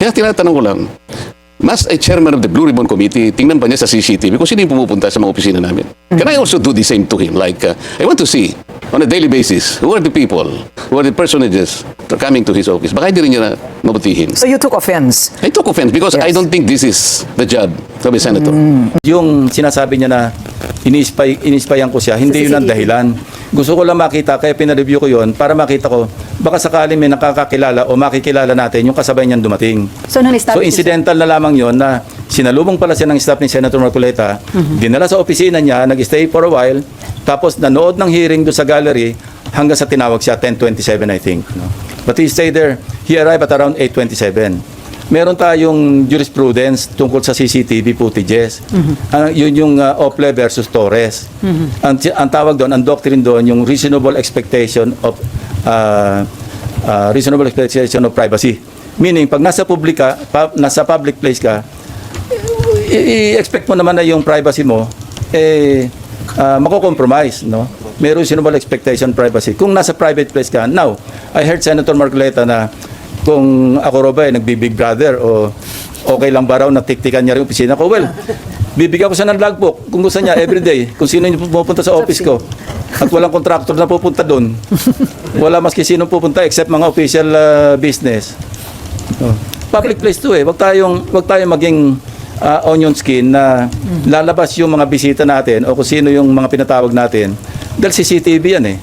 Kaya tinatanong ko lang, mas a chairman of the Blue Ribbon Committee, tingnan ba niya sa CCTV kung sino yung pumupunta sa mga opisina namin? Can I also do the same to him? Like, I want to see on a daily basis, who are the people, who are the personages coming to his office? Baka hindi rin niya mabutihin. So you took offense? I took offense because Yes. I don't think this is the job of a senator. Yung sinasabi niya na iniispayan ko siya, hindi yun ang dahilan. Gusto ko lang makita, kaya pinareview ko yun para makita ko, baka sakali may nakakakilala o makikilala natin yung kasabay niyan dumating. So, nung So incidental na lamang yon na sinalubong pala siya ng staff ni Senator Marcoleta, dinala sa opisina niya, nag-stay for a while, tapos nanood ng hearing doon sa gallery hanggang sa tinawag siya 10:27 I think. No? But he stayed there. He arrived at around 8:27. Meron tayong jurisprudence tungkol sa CCTV footages. Yun yung Ople versus Torres. Ang tawag doon, ang doctrine doon, yung reasonable expectation of privacy. Meaning, pag nasa public place ka, i-expect mo naman na yung privacy mo, mako-compromise, no? May reasonable expectation privacy. Kung nasa private place ka, now, I heard Senator Marcoleta na kung ako ba nagbibig brother o okay lang ba raw na tiktikan niya rin opisina ko, well, bibigyan ko siya ng logbook kung gusto niya everyday, kung sino yung pupunta sa office ko at walang contractor na pupunta doon, wala maski sino pupunta except mga official business. Public place to wag tayong maging onion skin na lalabas yung mga bisita natin o kung sino yung mga pinatawag natin dahil CCTV yan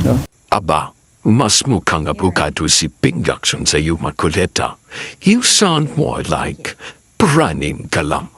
no? Aba, mas mukhang abogado si Ping Lacson sa iyo, Marcoleta. You sound more like praning kalam.